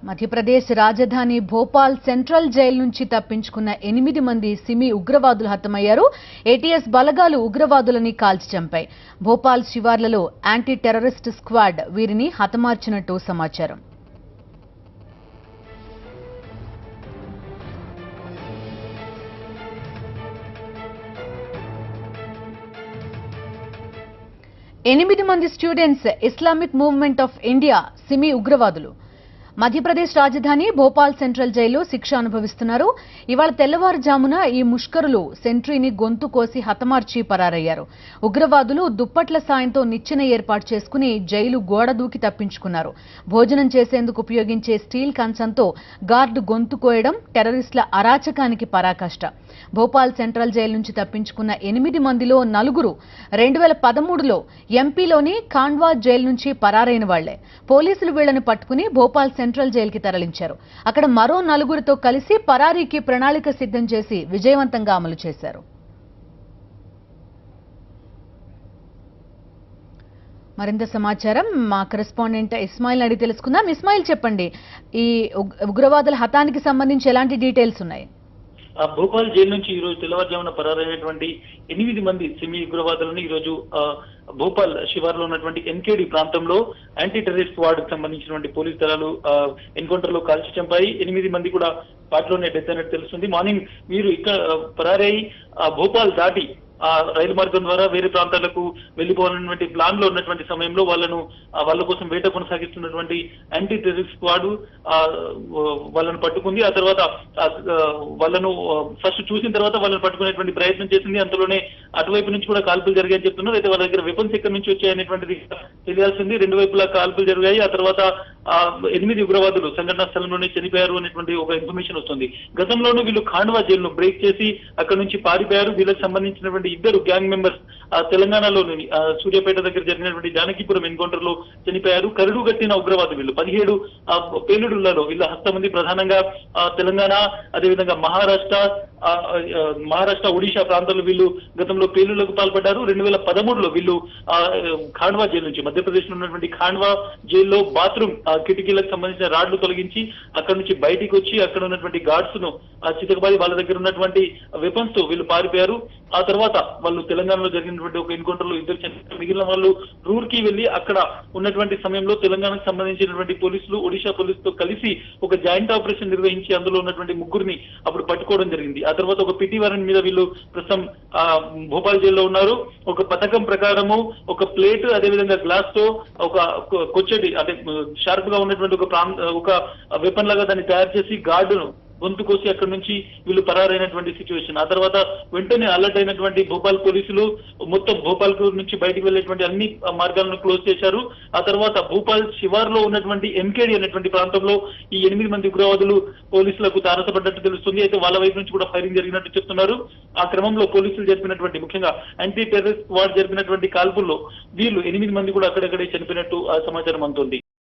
మధ్యప్రదేశ్ రాజధాని Bhopal central jail నుంచి తప్పించుకున్న 8 మంది సిమి ఉగ్రవాదులు హతమయ్యారు. ఏటీఎస్ బలగాలు ఉగ్రవాదులని కాల్చి చంపాయి. భోపాల్ శివార్లలో యాంటీ టెర్రరిస్ట్ స్క్వాడ్ వీరిని హతమార్చినట్టు సమాచారం. ఎనిమిది మంది students Islamic movement of India SIMI ఉగ్రవాదులు మధ్యప్రదేశ్ రాజధాని భోపాల్ సెంట్రల్ జైల్లో శిక్ష అనుభవిస్తున్నారు. ఇవాళ తెల్లవారుజామున ఈ ముష్కరులు సెంట్రీని గొంతు కోసి హతమార్చి పరారయ్యారు. ఉగ్రవాదులు దుప్పట్ల సాయంతో నిచ్చెన ఏర్పాటు చేసుకుని జైలు గోడ దూకి తప్పించుకున్నారు. భోజనం చేసేందుకు ఉపయోగించే స్టీల్ కంచంతో గార్డు గొంతు కోయడం టెర్రరిస్టుల అరాచకానికి పరాకాష్ట. భోపాల్ సెంట్రల్ జైలు నుంచి తప్పించుకున్న 8 మందిలో 4 2013లో ఎంపీలోని ఖాండ్వా జైలు నుంచి పరారైన వాళ్లే. పోలీసులు వీళ్లను పట్టుకుని భోపాల్ సెంట్రల్ జైలుకి తరలించారు. అక్కడ మరో 4తో కలిసి పరారీకి ప్రణాళిక సిద్ధం చేసి విజయవంతంగా అమలు చేశారు. మరింత సమాచారం మా కరెస్పాండెంట్ ఇస్మాయిల్ అడిగి తెలుసుకుందాం. ఇస్మాయిల్, చెప్పండి, ఈ ఉగ్రవాదుల హతానికి సంబంధించి ఎలాంటి డీటెయిల్స్ ఉన్నాయి? భోపాల్ జైలు నుంచి ఈ రోజు తెల్లవారుజామున పరారైనటువంటి 8 మంది సిమి ఉగ్రవాదులను ఈ రోజు భోపాల్ శివార్లో ఉన్నటువంటి ఎన్కేడి ప్రాంతంలో యాంటీ టెర్రరిస్ట్ స్క్వాడ్ కి సంబంధించినటువంటి పోలీస్ దళాలు ఎన్కౌంటర్ లో కాల్చి చంపాయి. 8 మంది కూడా వాటిలోనే డెత్ అయినట్టు తెలుస్తుంది. మార్నింగ్ వీరు ఇక్కడ పరారై భోపాల్ దాటి ఆ రైలు మార్గం ద్వారా వేరే ప్రాంతాలకు వెళ్లిపోవాలన్నటువంటి ప్లాన్ లో ఉన్నటువంటి సమయంలో వాళ్ళ కోసం వేట కొనసాగిస్తున్నటువంటి యాంటీ టెర్రరిస్ట్ స్క్వాడ్ వాళ్ళను పట్టుకుంది. ఆ తర్వాత వాళ్ళను ఫస్ట్ చూసిన తర్వాత వాళ్ళని పట్టుకునేటువంటి ప్రయత్నం చేసింది. అంతలోనే అటువైపు నుంచి కూడా కాల్పులు జరిగాయని చెప్తున్నారు. అయితే వాళ్ళ దగ్గర వెపన్స్ ఎక్కడి నుంచి వచ్చాయనేటువంటిది తెలియాల్సింది. 2 వైపులా కాల్పులు జరిగాయి. ఆ తర్వాత 8 ఉగ్రవాదులు సంఘటనా స్థలంలోనే చనిపోయారు అనేటువంటి ఒక ఇన్ఫర్మేషన్ వస్తుంది. గతంలోనూ వీళ్ళు ఖాండ్వా జైలును బ్రేక్ చేసి అక్కడి నుంచి పారిపోయారు. వీళ్ళకి సంబంధించినటువంటి 2 గ్యాంగ్ మెంబర్స్ తెలంగాణలోని సూర్యాపేట దగ్గర జరిగినటువంటి జానకీపురం ఎన్కౌంటర్ లో చనిపోయారు. కరుడు గట్టిన ఉగ్రవాదులు వీళ్ళు 17 పేలుడులలో వీళ్ళ హస్తం ఉంది. ప్రధానంగా తెలంగాణ, అదేవిధంగా మహారాష్ట్ర, ఒడిశా ప్రాంతాల్లో వీళ్ళు గతంలో పేలుళ్లకు పాల్పడ్డారు. 2013లో వీళ్ళు ఖాండ్వా జైలు నుంచి మధ్యప్రదేశ్ లో ఉన్నటువంటి ఖాండ్వా జైల్లో బాత్రూమ్ కిటికీలకు సంబంధించిన రాడ్లు తొలగించి అక్కడ నుంచి బయటికి వచ్చి అక్కడ ఉన్నటువంటి గార్డ్స్ ను చితకబాది వాళ్ళ దగ్గర ఉన్నటువంటి వెపన్స్ తో వీళ్ళు పారిపోయారు. ఆ తర్వాత వాళ్ళు తెలంగాణలో జరిగినటువంటి ఒక ఎన్కౌంటర్ లో 2 చనిపోయారు. మిగిలిన వాళ్ళు రూర్కి వెళ్లి అక్కడ ఉన్నటువంటి సమయంలో తెలంగాణకు సంబంధించినటువంటి పోలీసులు, ఒడిశా పోలీసుతో కలిసి ఒక జాయింట్ ఆపరేషన్ నిర్వహించి అందులో ఉన్నటువంటి 3 అప్పుడు పట్టుకోవడం జరిగింది. ఆ తర్వాత ఒక పిటి వారెంట్ మీద వీళ్ళు ప్రస్తుతం భోపాల్ జైల్లో ఉన్నారు. ఒక పథకం ప్రకారము ఒక ప్లేట్, అదేవిధంగా గ్లాస్ తో ఒక కొచ్చటి అంటే షార్ప్ గా ఉన్నటువంటి ఒక వెపన్ లాగా దాన్ని తయారు చేసి గార్డును గొంతు కోసి అక్కడి నుంచి వీళ్ళు పరారైనటువంటి సిచ్యువేషన్. ఆ తర్వాత వెంటనే అలర్ట్ అయినటువంటి భోపాల్ పోలీసులు మొత్తం భోపాల్ నుంచి బయటకు వెళ్లేటువంటి అన్ని మార్గాలను క్లోజ్ చేశారు. ఆ తర్వాత భోపాల్ శివార్లో ఉన్నటువంటి ఎన్కేడి అనేటువంటి ప్రాంతంలో ఈ 8 మంది ఉగ్రవాదులు పోలీసులకు తారసపడ్డట్టు తెలుస్తుంది. అయితే వాళ్ళ వైపు నుంచి కూడా ఫైరింగ్ జరిగినట్టు చెప్తున్నారు. ఆ క్రమంలో పోలీసులు జరిపినటువంటి, ముఖ్యంగా యాంటీ టెర్రరిస్ట్ స్క్వాడ్ జరిపినటువంటి కాల్పుల్లో వీళ్ళు 8 మంది కూడా అక్కడక్కడే చనిపోయినట్టు సమాచారం అందుతుంది.